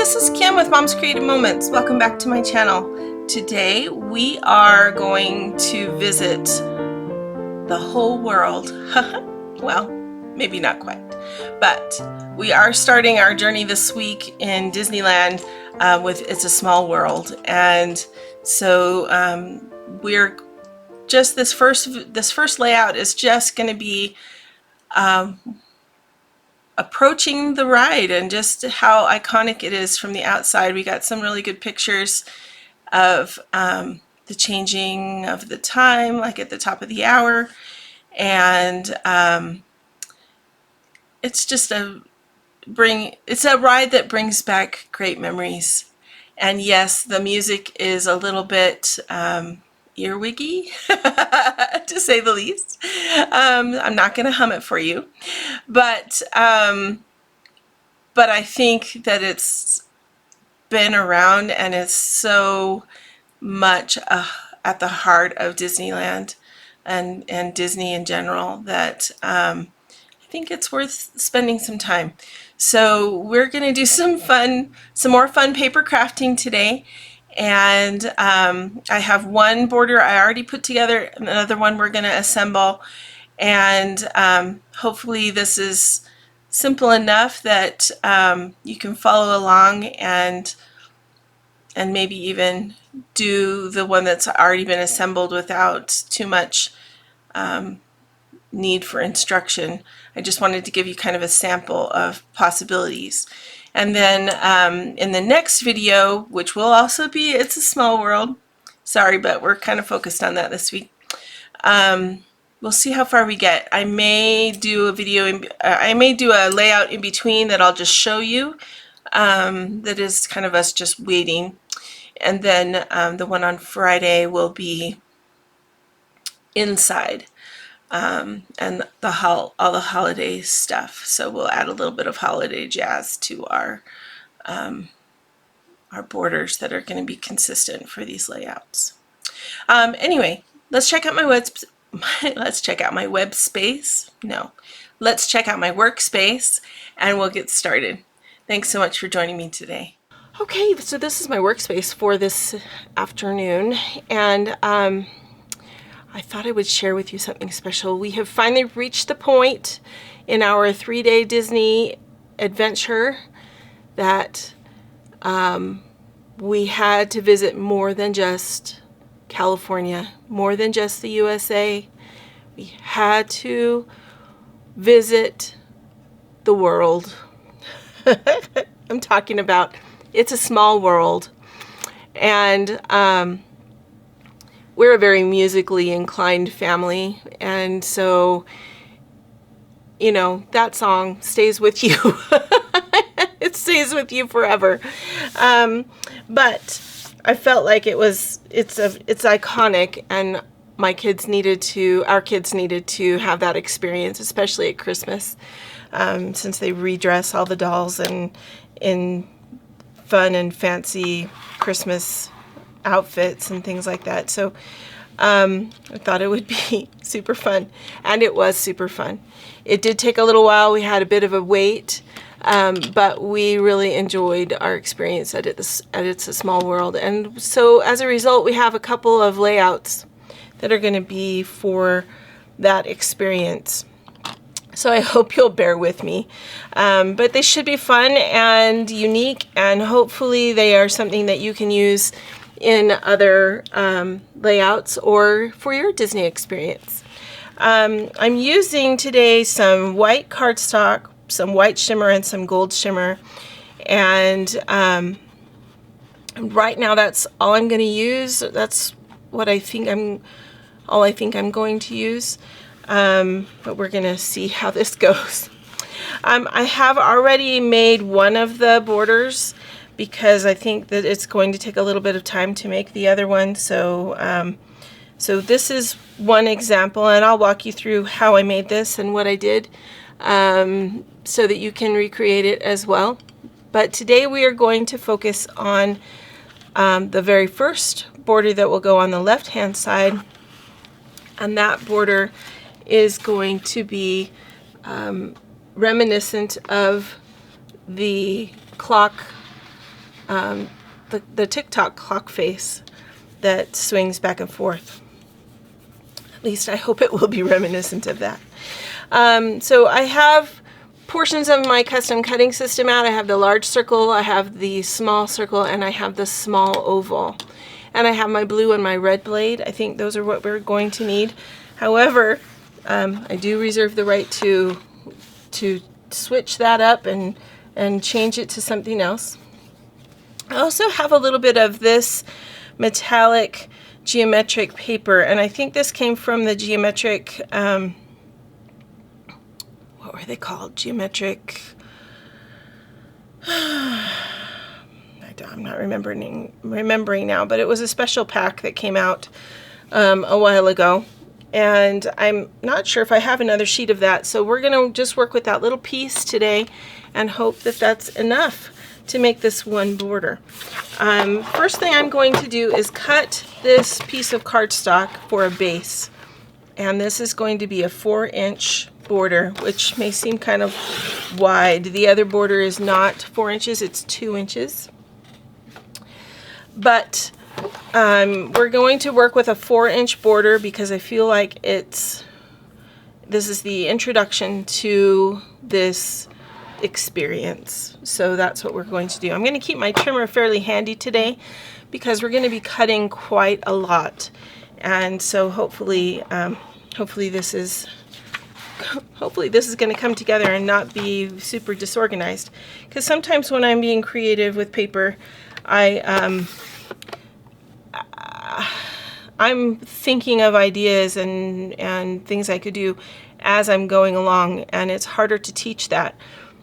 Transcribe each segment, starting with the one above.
this is Kim with Mom's Creative Moments. Welcome back to my channel. Today we are going to visit the whole world. Well, maybe not quite, but we are starting our journey this week in Disneyland with It's a Small World, and so we're just this first layout is just going to be approaching the ride and just how iconic it is from the outside. We got some really good pictures of the changing of the time, like at the top of the hour, and it's just it's a ride that brings back great memories. And yes, the music is a little bit earwiggy, to say the least. I'm not going to hum it for you, but I think that it's been around and it's so much at the heart of Disneyland and Disney in general that I think it's worth spending some time. So we're going to do some more fun paper crafting today. And I have one border I already put together, another one we're going to assemble, and hopefully this is simple enough that you can follow along and maybe even do the one that's already been assembled without too much need for instruction. I just wanted to give you kind of a sample of possibilities. And then in the next video, which will also be It's a Small World, sorry, but we're kind of focused on that this week. We'll see how far we get. I may do a video, I may do a layout in between that I'll just show you. That is kind of us just waiting. And then the one on Friday will be inside. And all the holiday stuff. So we'll add a little bit of holiday jazz to our borders that are going to be consistent for these layouts. Anyway, let's check out my let's check out my Workspace, and we'll get started. Thanks so much for joining me today. Okay, so this is my Workspace for this afternoon, and I thought I would share with you something special. We have finally reached the point in our 3-day Disney adventure that we had to visit more than just California, more than just the USA. We had to visit the world. I'm talking about It's a Small World. And we're a very musically inclined family, and so, you know, that song stays with you. It stays with you forever. But I felt like it's iconic, and our kids needed to have that experience, especially at Christmas, since they redress all the dolls in fun and fancy Christmas outfits and things like that. So I thought it would be super fun, and it was super fun. It did take a little while. We had a bit of a wait, but we really enjoyed our experience at It's a Small World. And so as a result, we have a couple of layouts that are going to be for that experience. So I hope you'll bear with me. But they should be fun and unique, and hopefully they are something that you can use in other layouts or for your Disney experience. I'm using today some white cardstock, some white shimmer, and some gold shimmer, and right now that's all I'm going to use. That's what I think I'm going to use, but we're going to see how this goes. I have already made one of the borders because I think that it's going to take a little bit of time to make the other one. So so this is one example, and I'll walk you through how I made this and what I did, so that you can recreate it as well. But today we are going to focus on the very first border that will go on the left-hand side, and that border is going to be reminiscent of the clock the TikTok clock face that swings back and forth. At least I hope it will be reminiscent of that. So I have portions of my custom cutting system out. I have the large circle, I have the small circle, and I have the small oval. And I have my blue and my red blade. I think those are what we're going to need. However, I do reserve the right to switch that up and change it to something else. I also have a little bit of this metallic geometric paper, and I think this came from the geometric, what were they called? Geometric, I'm not remembering now, but it was a special pack that came out a while ago, and I'm not sure if I have another sheet of that, so we're going to just work with that little piece today and hope that that's enough to make this one border. First thing I'm going to do is cut this piece of cardstock for a base, and this is going to be a 4-inch border, which may seem kind of wide. The other border is not 4 inches, it's 2 inches. But we're going to work with a 4-inch border because I feel like this is the introduction to this experience. So that's what we're going to do. I'm going to keep my trimmer fairly handy today because we're going to be cutting quite a lot. And so hopefully this is going to come together and not be super disorganized. Because sometimes when I'm being creative with paper, I'm thinking of ideas and things I could do as I'm going along, and it's harder to teach that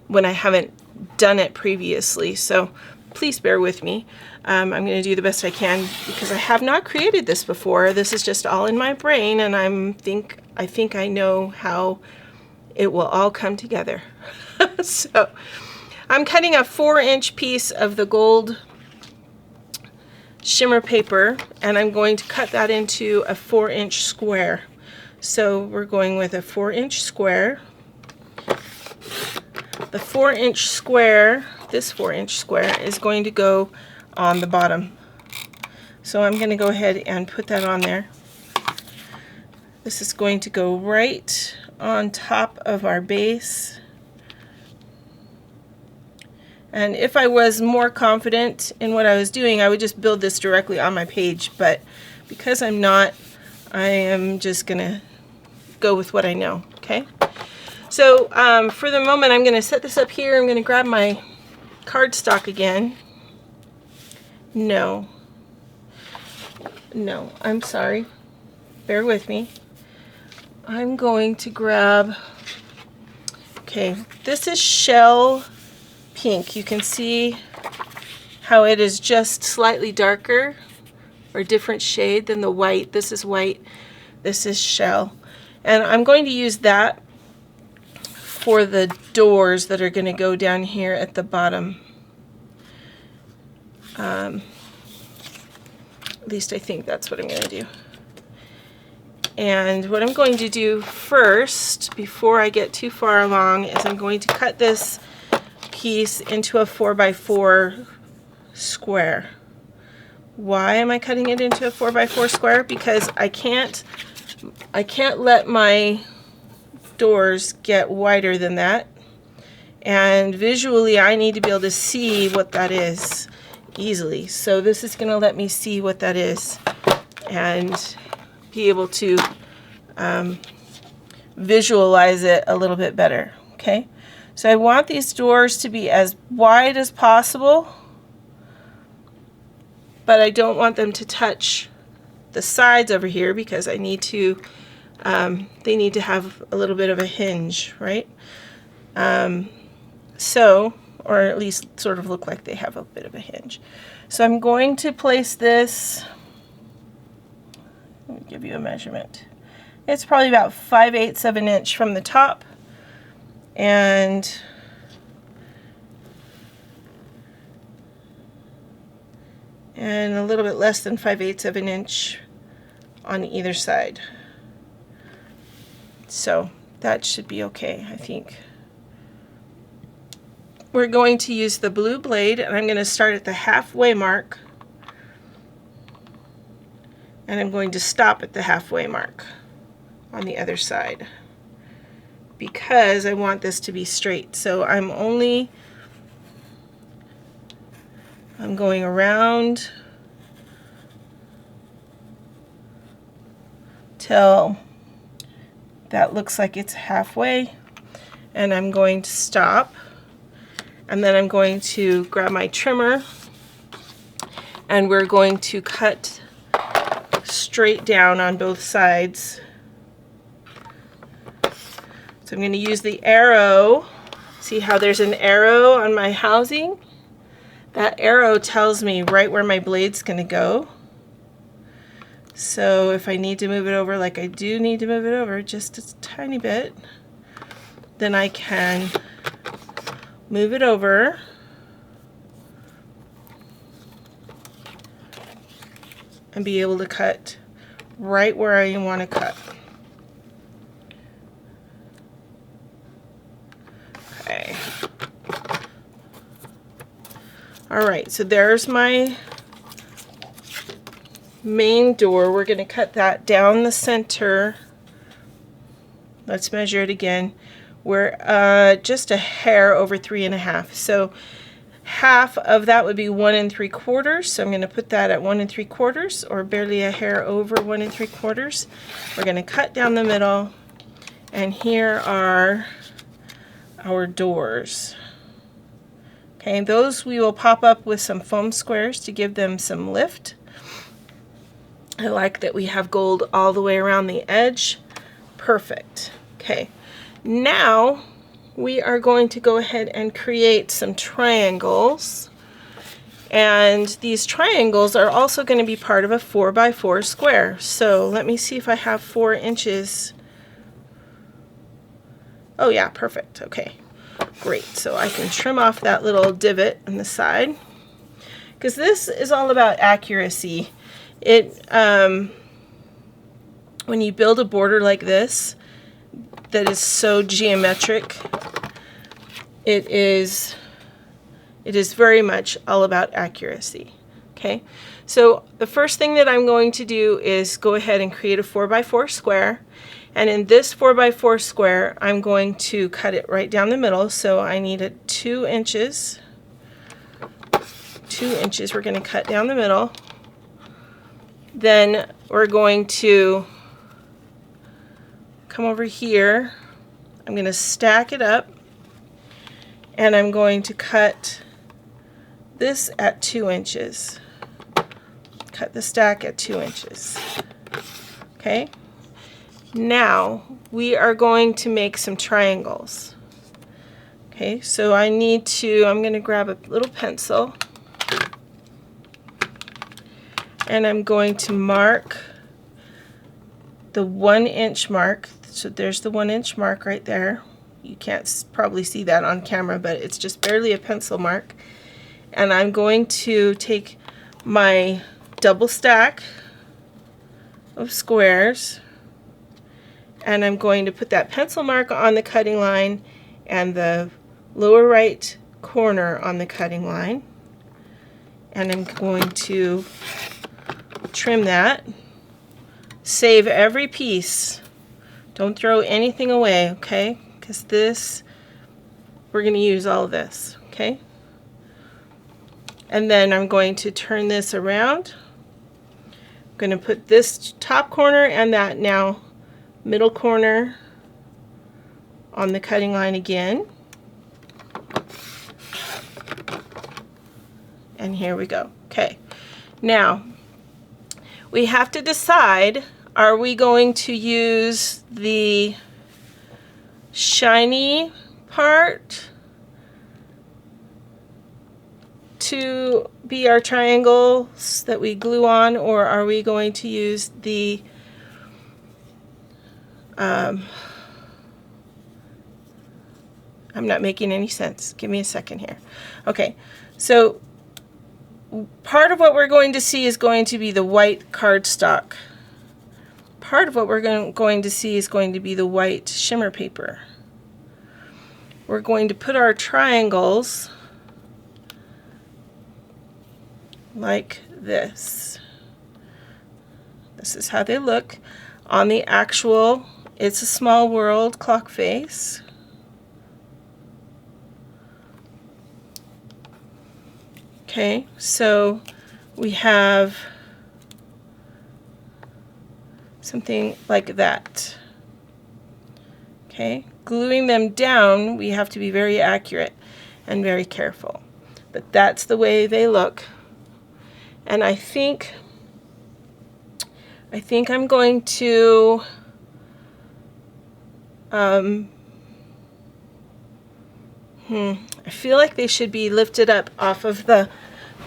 when I haven't done it previously. So please bear with me. I'm going to do the best I can because I have not created this before. This is just all in my brain, and I think I know how it will all come together. So I'm cutting a 4-inch piece of the gold shimmer paper, and I'm going to cut that into a 4-inch square. So we're going with a 4-inch square. The 4-inch square, this 4-inch square, is going to go on the bottom. So I'm going to go ahead and put that on there. This is going to go right on top of our base. And if I was more confident in what I was doing, I would just build this directly on my page. But because I'm not, I am just going to go with what I know, okay? So for the moment, I'm going to set this up here. I'm going to grab my cardstock again. No, I'm sorry. Bear with me. I'm going to grab, okay, this is Shell Pink. You can see how it is just slightly darker or different shade than the white. This is white, this is Shell. And I'm going to use that for the doors that are going to go down here at the bottom. At least I think that's what I'm going to do. And what I'm going to do first, before I get too far along, is I'm going to cut this piece into a 4x4 square. Why am I cutting it into a 4x4 square? Because I can't let my doors get wider than that, and visually I need to be able to see what that is easily. So this is going to let me see what that is and be able to visualize it a little bit better. Okay, so I want these doors to be as wide as possible, but I don't want them to touch the sides over here because I need to they need to have a little bit of a hinge, right? Or at least sort of look like they have a bit of a hinge. So I'm going to place this, let me give you a measurement. It's probably about 5/8 of an inch from the top, and a little bit less than 5/8 of an inch on either side. So that should be okay, I think. we're going to use the blue blade, and I'm going to start at the halfway mark, and I'm going to stop at the halfway mark on the other side because I want this to be straight. So I'm going around till that looks like it's halfway, and I'm going to stop, and then I'm going to grab my trimmer, and we're going to cut straight down on both sides. So I'm going to use the arrow. See how there's an arrow on my housing? That arrow tells me right where my blade's going to go. So if I need to move it over, like I do need to move it over just a tiny bit, then I can move it over and be able to cut right where I want to cut. Okay. All right, so there's my main door. We're going to cut that down the center. Let's measure it again. We're just a hair over 3.5. So half of that would be 1 3/4. So I'm going to put that at 1 3/4, or barely a hair over 1 3/4. We're going to cut down the middle, and here are our doors. Okay, those we will pop up with some foam squares to give them some lift. I like that we have gold all the way around the edge. Perfect. Okay, now we are going to go ahead and create some triangles. And these triangles are also going to be part of a 4x4 square. So let me see if I have 4 inches. Oh yeah, perfect. Okay, great. So I can trim off that little divot on the side, because this is all about accuracy. When you build a border like this that is so geometric, it is very much all about accuracy. Okay, so the first thing that I'm going to do is go ahead and create a 4x4 square, and in this 4x4 square I'm going to cut it right down the middle. So I need it 2 inches. 2 inches we're going to cut down the middle. Then we're going to come over here. I'm going to stack it up, and I'm going to cut this at 2 inches. Cut the stack at 2 inches. Okay, now we are going to make some triangles. Okay, so I'm going to grab a little pencil, and I'm going to mark the 1 inch mark. So there's the 1 inch mark right there. You can't probably see that on camera, but it's just barely a pencil mark. And I'm going to take my double stack of squares, and I'm going to put that pencil mark on the cutting line and the lower right corner on the cutting line, and I'm going to trim that. Save every piece. Don't throw anything away, okay? Because we're going to use all of this, okay? And then I'm going to turn this around. I'm going to put this top corner and that now middle corner on the cutting line again. And here we go. Okay. Now, we have to decide, are we going to use the shiny part to be our triangles that we glue on, or are we going to use the I'm not making any sense. Give me a second here. Okay, so part of what we're going to see is going to be the white cardstock. Part of what we're going to see is going to be the white shimmer paper. we're going to put our triangles like this. This is how they look on the actual It's a Small World clock face. Okay, so we have something like that. Okay, gluing them down, we have to be very accurate and very careful. But that's the way they look. And I think I'm going to I feel like they should be lifted up off of the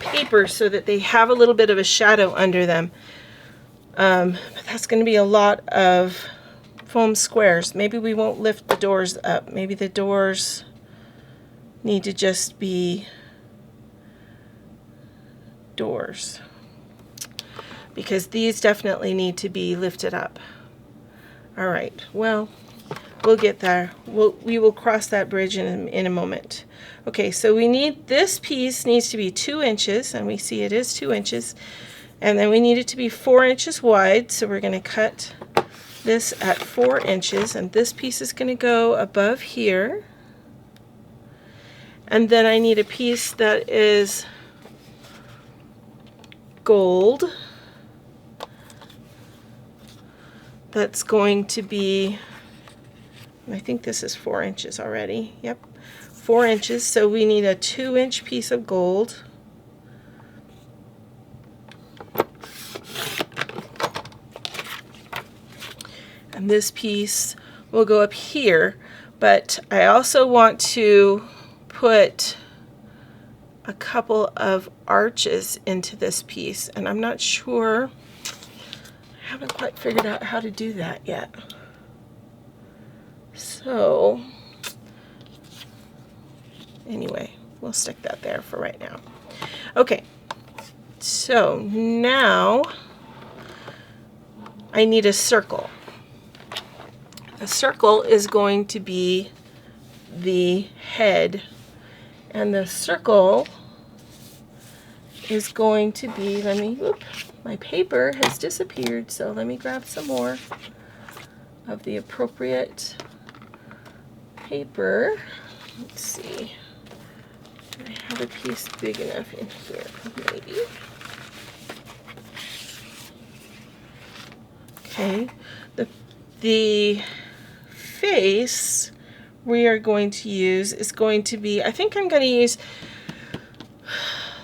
paper so that they have a little bit of a shadow under them. But that's going to be a lot of foam squares. Maybe we won't lift the doors up. Maybe the doors need to just be doors, because these definitely need to be lifted up. All right, well, we'll get there. We will cross that bridge in a moment. Okay, so we need, this piece needs to be 2 inches, and we see it is 2 inches, and then we need it to be 4 inches wide, so we're going to cut this at 4 inches, and this piece is going to go above here. And then I need a piece that is gold. That's going to be, I think this is 4 inches already. Yep, 4 inches. So we need a 2-inch piece of gold. And this piece will go up here, but I also want to put a couple of arches into this piece, and I'm not sure, I haven't quite figured out how to do that yet. So anyway, we'll stick that there for right now. Okay, so now I need a circle. A circle is going to be the head, and the circle is going to be, my paper has disappeared, so let me grab some more of the appropriate paper. Let's see, I have a piece big enough in here, maybe. Okay, the face we are going to use is going to be, I think I'm going to use,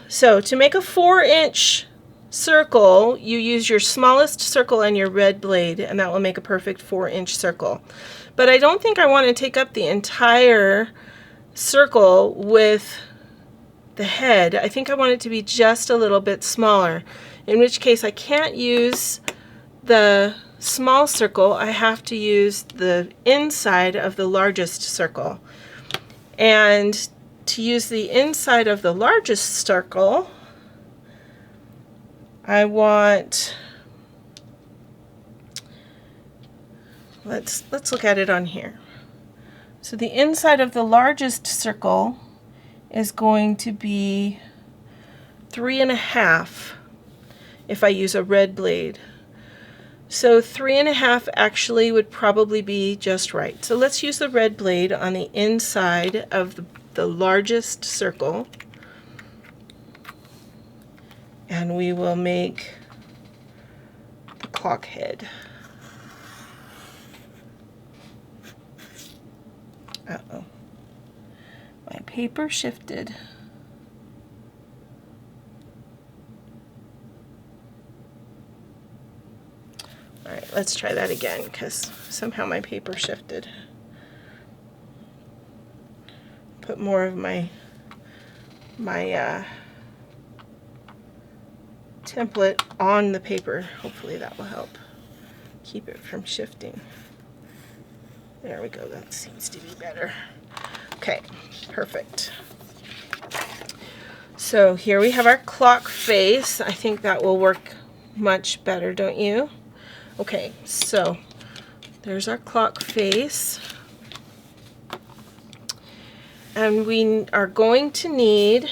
so to make a 4-inch circle, you use your smallest circle and your red blade, and that will make a perfect 4-inch circle. But I don't think I want to take up the entire circle with the head. I think I want it to be just a little bit smaller, in which case I can't use the small circle. I have to use the inside of the largest circle. And to use the inside of the largest circle, I want, let's look at it on here. So the inside of the largest circle is going to be 3.5 if I use a red blade. So 3.5 actually would probably be just right. So let's use the red blade on the inside of the largest circle, and we will make the clock head. Uh-oh, my paper shifted. All right, let's try that again, because somehow my paper shifted. Put more of my template on the paper. Hopefully that will help keep it from shifting. There we go, that seems to be better. Okay, perfect. So here we have our clock face. I think that will work much better, don't you? Okay, so there's our clock face. And we are going to need,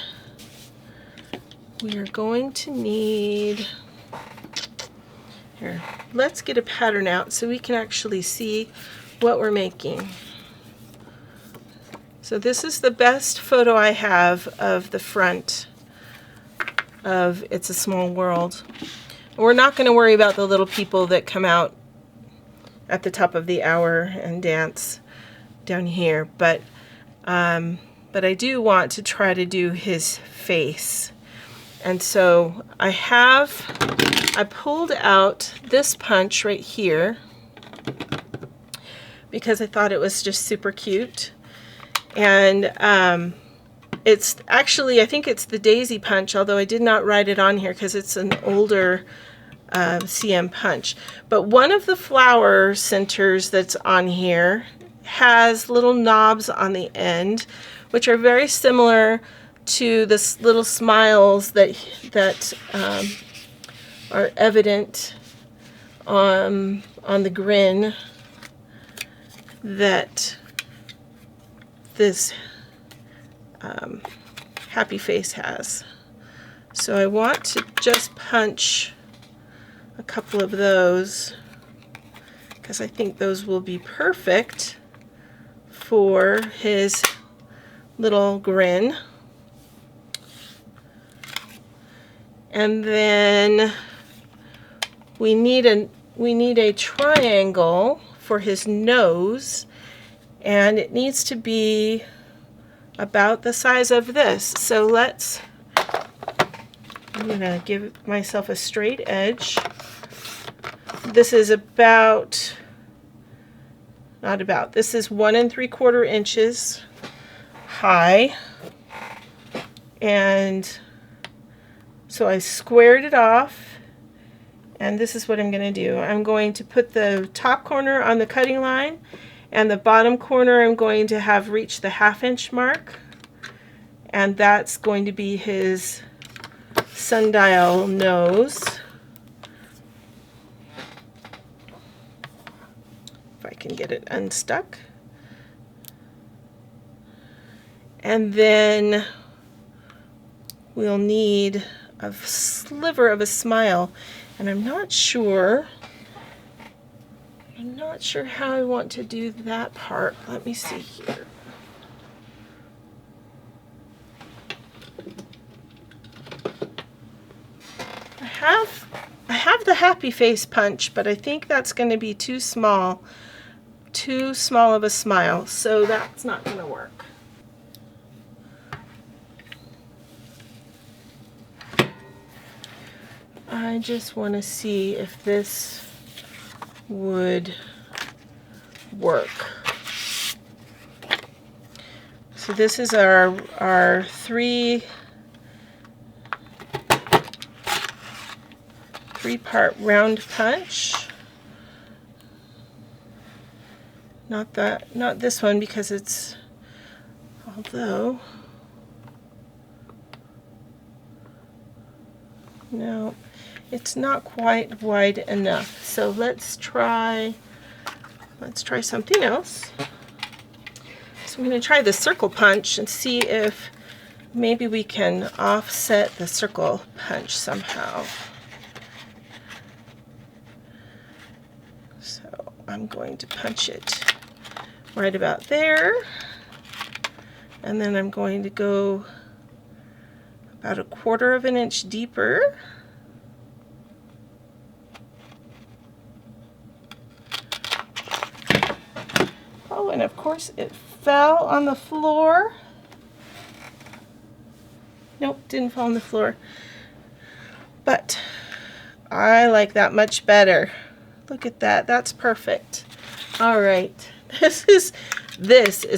here, let's get a pattern out so we can actually see what we're making. So this is the best photo I have of the front of It's a Small World. We're not going to worry about the little people that come out at the top of the hour and dance down here, but I do want to try to do his face. And so I pulled out this punch right here because I thought it was just super cute. And it's actually, I think it's the Daisy punch, although I did not write it on here because it's an older CM punch. But one of the flower centers that's on here has little knobs on the end, which are very similar to the little smiles that are evident on the grin that this happy face has. So I want to just punch a couple of those because I think those will be perfect for his little grin. And then we need a triangle for his nose, and it needs to be about the size of this. So I'm gonna give myself a straight edge. This is this is 1 3/4 inches high. And so I squared it off, and this is what I'm gonna do. I'm going to put the top corner on the cutting line, and the bottom corner I'm going to have reached the 1/2 inch mark, and that's going to be his sundial nose. If I can get it unstuck. And then we'll need a sliver of a smile, and I'm not sure how I want to do that part. Let me see here. I have the happy face punch, but I think that's going to be too small of a smile, so that's not going to work. I just want to see if this would work. So this is our three-part round punch. Not this one, because it's, although, no, it's not quite wide enough. So let's try something else. So I'm going to try the circle punch and see if maybe we can offset the circle punch somehow. So I'm going to punch it right about there, and then I'm going to go about 1/4 inch deeper. Oh, and of course it fell on the floor. Nope, didn't fall on the floor. But I like that much better. Look at that, that's perfect. All right, this is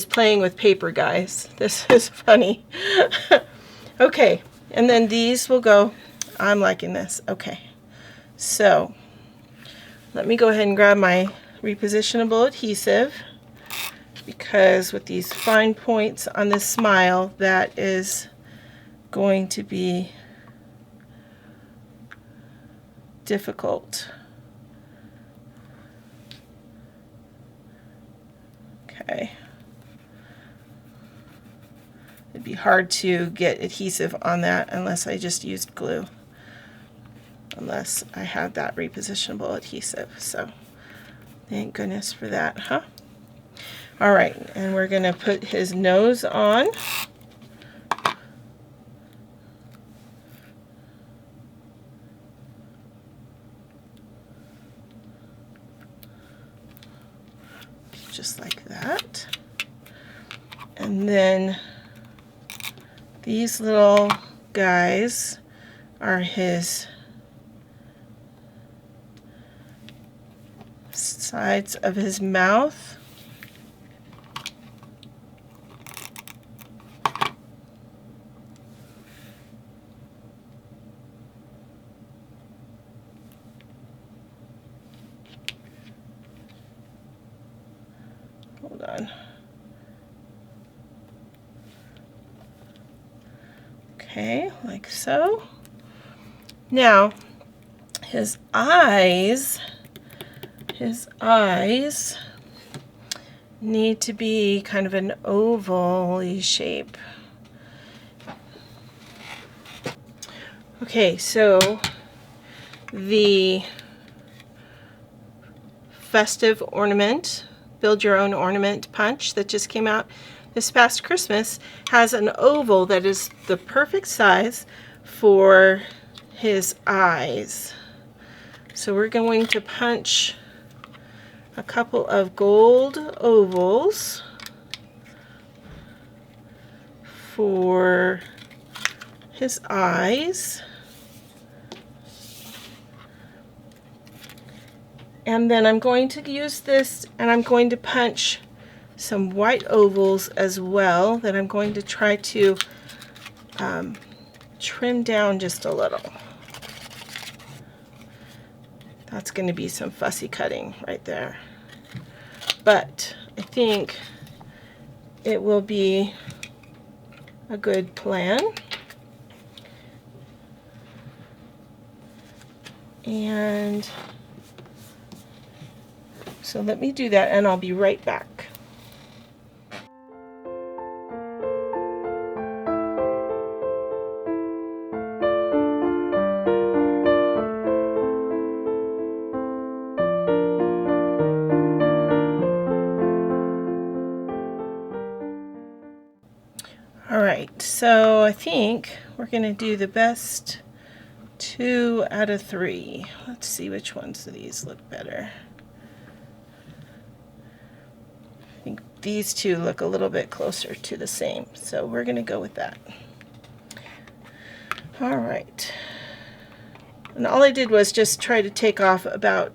playing with paper, guys. This is funny. Okay, and then these will go, I'm liking this. Okay, so let me go ahead and grab my repositionable adhesive, because with these fine points on this smile, that is going to be difficult. Okay. It'd be hard to get adhesive on that unless I just used glue. Unless I had that repositionable adhesive. So thank goodness for that, huh? All right, and we're gonna put his nose on. Just like that. And then these little guys are his sides of his mouth. Hold on. Okay, like so. Now, his eyes need to be kind of an oval-y shape. Okay, so the festive ornament, build your own ornament punch that just came out this past Christmas has an oval that is the perfect size for his eyes. So we're going to punch a couple of gold ovals for his eyes. And then I'm going to use this and I'm going to punch some white ovals as well that I'm going to try to trim down just a little. That's going to be some fussy cutting right there. But I think it will be a good plan. And so let me do that and I'll be right back. Alright, so I think we're going to do the best 2 out of 3. Let's see which ones of these look better. I think these two look a little bit closer to the same, so we're going to go with that. Alright, and all I did was just try to take off about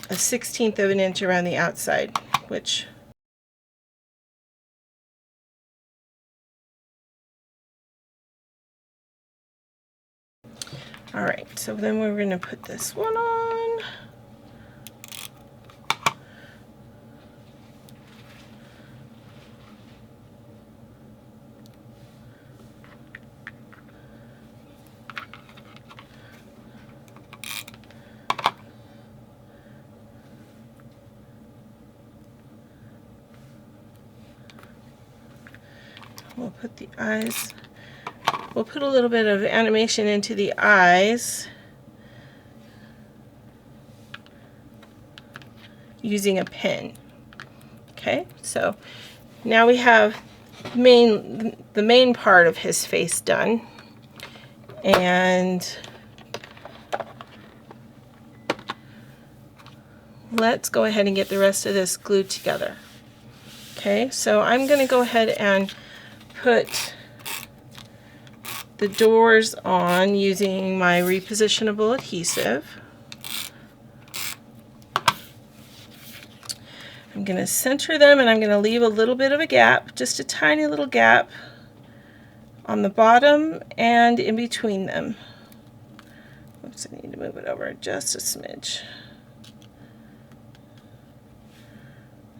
a 1/16 of an inch around the outside, which alright, so then we're going to put this one on. We'll put the eyes, we'll put a little bit of animation into the eyes using a pen. Okay, so now we have the main part of his face done, and let's go ahead and get the rest of this glued together. Okay, so I'm going to go ahead and put the doors on using my repositionable adhesive. I'm going to center them and I'm going to leave a little bit of a gap, just a tiny little gap on the bottom and in between them. Oops, I need to move it over just a smidge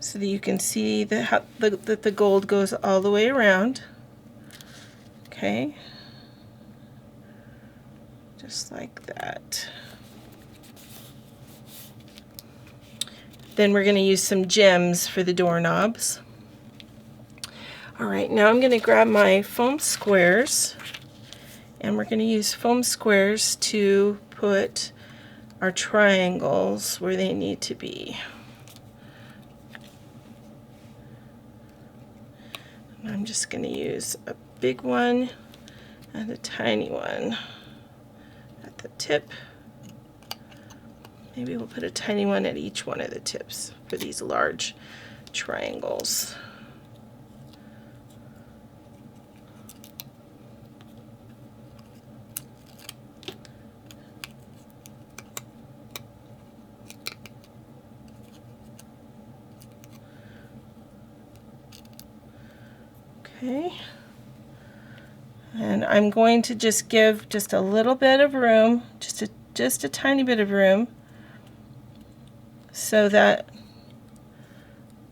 so that you can see that the gold goes all the way around. Okay, just like that. Then we're going to use some gems for the doorknobs. All right, now I'm going to grab my foam squares, and we're going to use foam squares to put our triangles where they need to be. And I'm just going to use a big one and a tiny one at the tip. Maybe we'll put a tiny one at each one of the tips for these large triangles. Okay. And I'm going to just give just a little bit of room, just a tiny bit of room, so that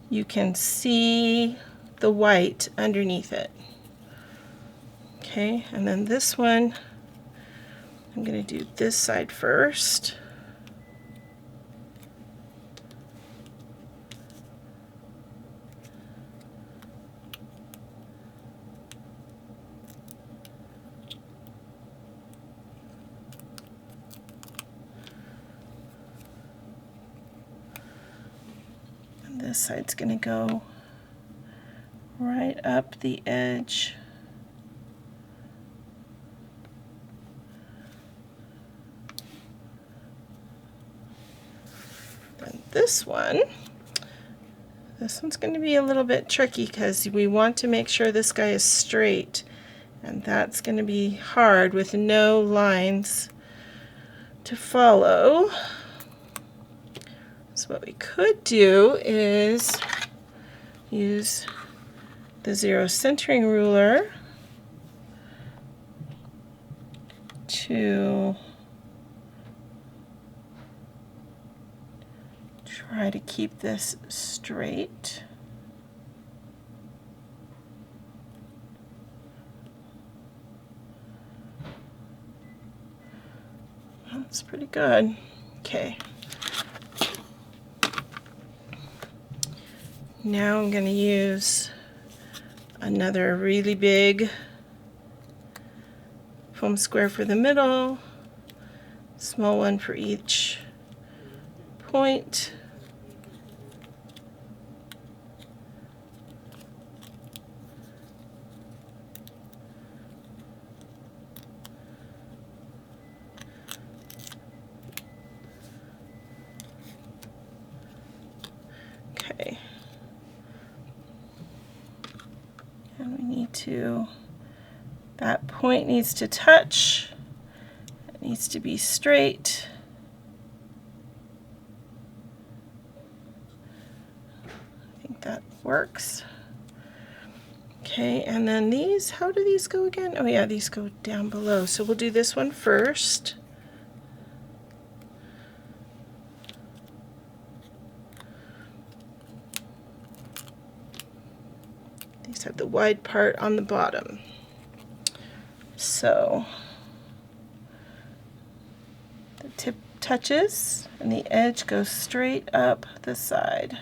you can see the white underneath it. Okay, and then this one, I'm going to do this side first. This side's going to go right up the edge. Then this one's going to be a little bit tricky because we want to make sure this guy is straight, and that's going to be hard with no lines to follow. So what we could do is use the zero centering ruler to try to keep this straight. That's pretty good. Okay. Now I'm going to use another really big foam square for the middle, small one for each point. Okay. And we need to, that point needs to touch, it needs to be straight. I think that works. Okay, and then these, how do these go again? Oh yeah, these go down below. So we'll do this one first. These have the wide part on the bottom. So the tip touches and the edge goes straight up the side.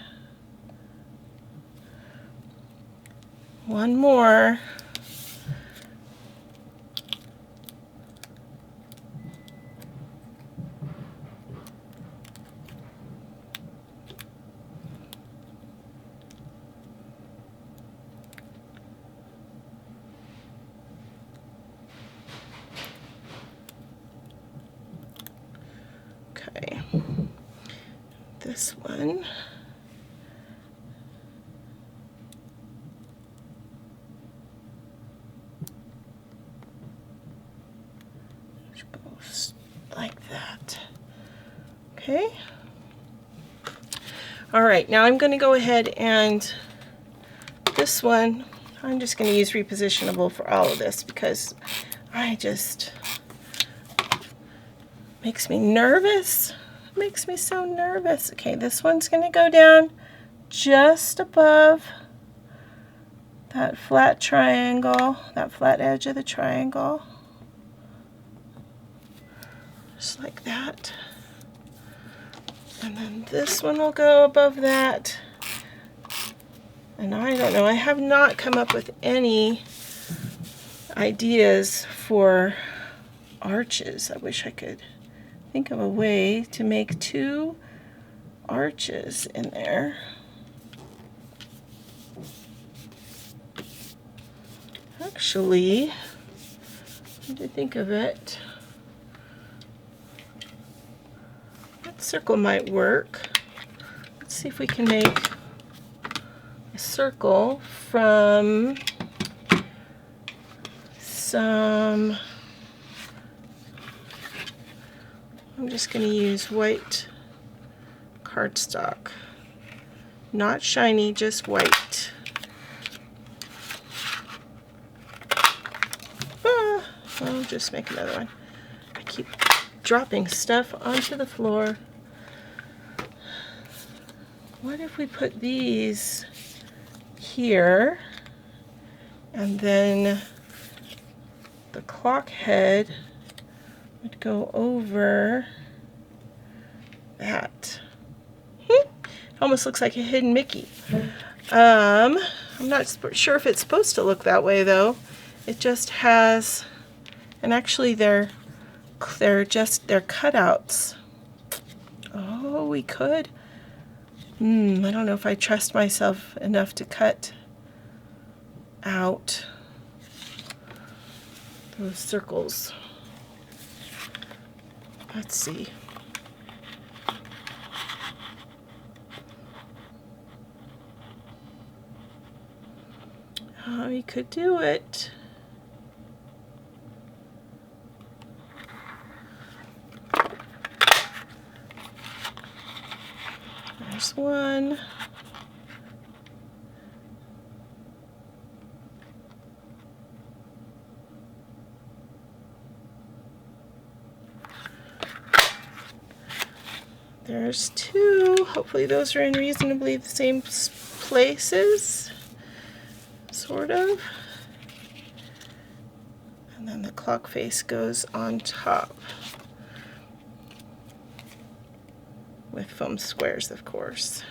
One more. Okay, this one. Just goes like that. Okay. All right, now I'm going to go ahead and this one, I'm just going to use repositionable for all of this because makes me nervous. Makes me so nervous. Okay, this one's going to go down just above that flat triangle, that flat edge of the triangle. Just like that. And then this one will go above that. And I don't know, I have not come up with any ideas for arches. I wish I could think of a way to make 2 arches in there. Actually, come to think of it, that circle might work. Let's see if we can make a circle from some, I'm just going to use white cardstock. Not shiny, just white. I'll just make another one. I keep dropping stuff onto the floor. What if we put these here, and then the clock head would go over that. It almost looks like a hidden Mickey. I'm not sure if it's supposed to look that way though. It just has, and actually they're cutouts. Oh, we could. I don't know if I trust myself enough to cut out those circles. Let's see. Oh, we could do it. There's one. There's 2. Hopefully those are in reasonably the same places, sort of. And then the clock face goes on top with foam squares, of course.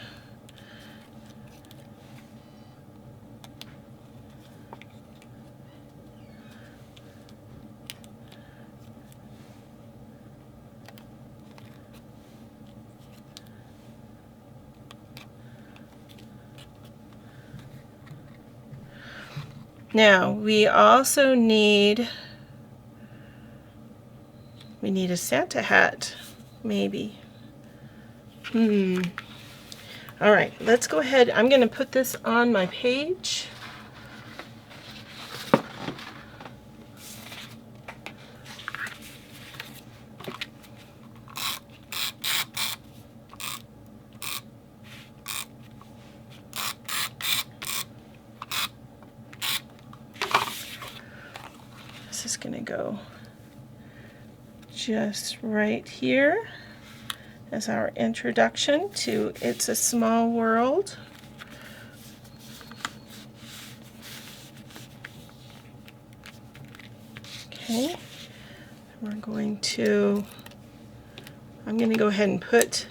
Now, we also need a Santa hat, maybe. All right, let's go ahead. I'm going to put this on my page. This is going to go just right here as our introduction to It's a Small World. Okay, I'm going to go ahead and put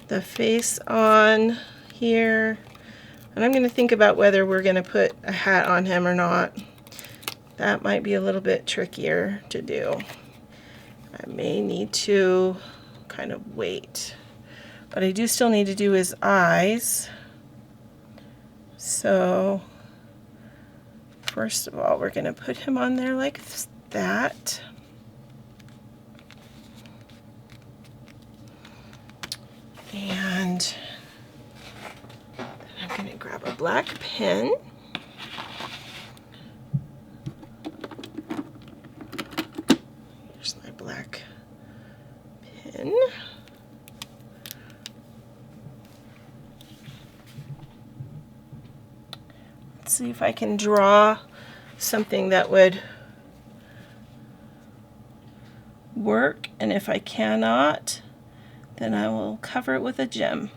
the face on here, and I'm going to think about whether we're going to put a hat on him or not. That might be a little bit trickier to do. I may need to kind of wait, but I do still need to do his eyes. So first of all, we're going to put him on there like that. And then I'm going to grab a black pen. Here's my black pen. Let's see if I can draw something that would work, and if I cannot, then I will cover it with a gem.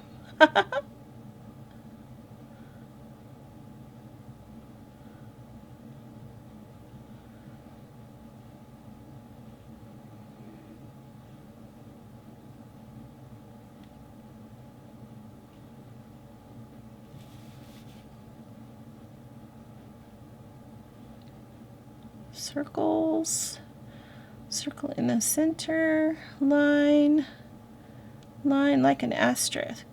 circles, circle in the center, line like an asterisk.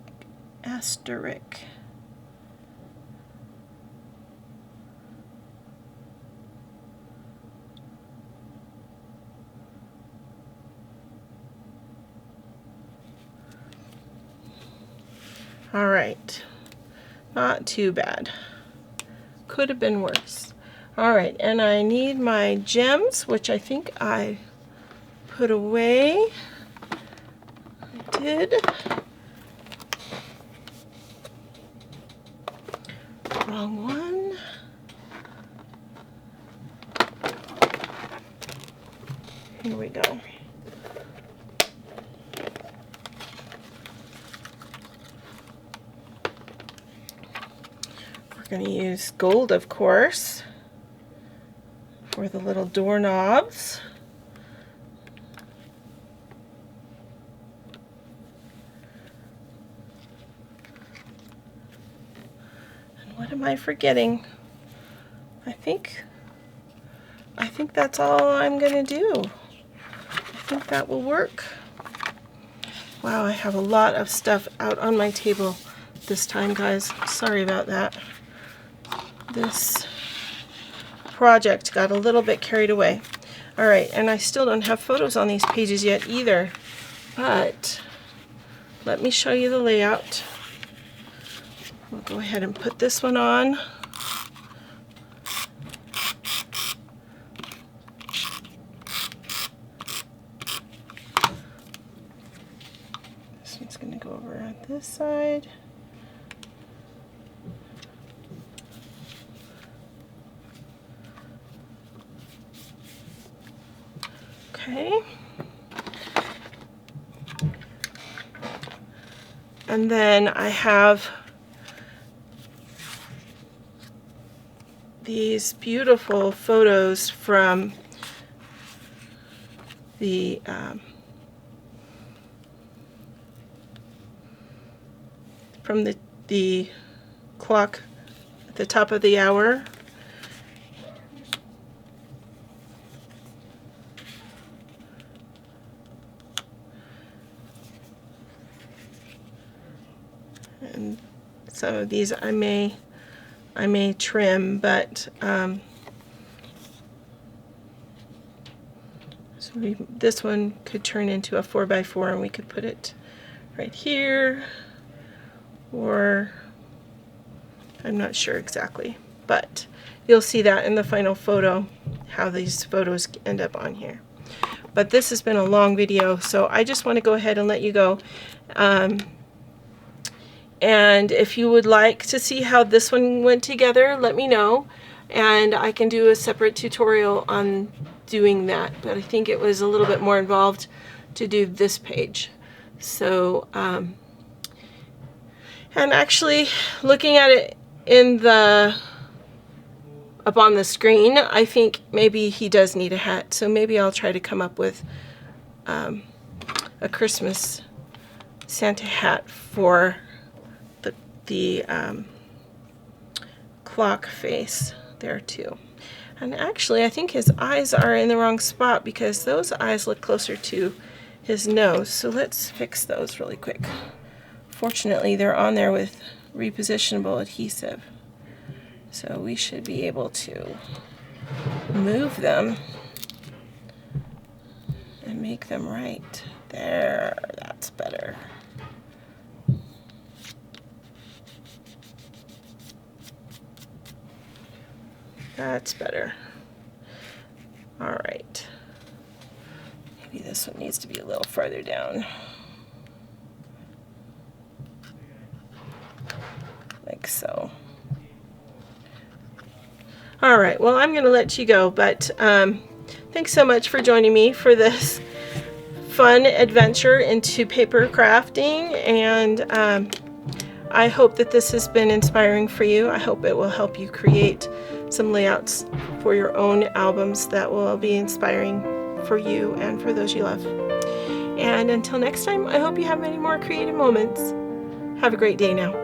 All right, not too bad. Could have been worse. All right, and I need my gems, which I think I put away. I did. Wrong one. Here we go. We're going to use gold, of course, for the little doorknobs. And what am I forgetting? I think that's all I'm going to do. I think that will work. Wow, I have a lot of stuff out on my table this time, guys. Sorry about that. This project got a little bit carried away. All right, and I still don't have photos on these pages yet either, but let me show you the layout. We'll go ahead and put this one on. This one's going to go over on this side. Okay, and then I have these beautiful photos from the clock at the top of the hour. And some of these I may trim, but this one could turn into a 4x4, and we could put it right here, or I'm not sure exactly, but you'll see that in the final photo, how these photos end up on here. But this has been a long video, so I just want to go ahead and let you go. And if you would like to see how this one went together, let me know, and I can do a separate tutorial on doing that. But I think it was a little bit more involved to do this page. So, and actually looking at it up on the screen, I think maybe he does need a hat. So maybe I'll try to come up with a Christmas Santa hat for the clock face there too. And actually I think his eyes are in the wrong spot, because those eyes look closer to his nose. So let's fix those really quick. Fortunately they're on there with repositionable adhesive, so we should be able to move them and make them right. There, that's better. That's better. All right. Maybe this one needs to be a little farther down. Like so. All right, well, I'm going to let you go, but thanks so much for joining me for this fun adventure into paper crafting, and I hope that this has been inspiring for you. I hope it will help you create some layouts for your own albums that will be inspiring for you and for those you love. And until next time, I hope you have many more creative moments. Have a great day now.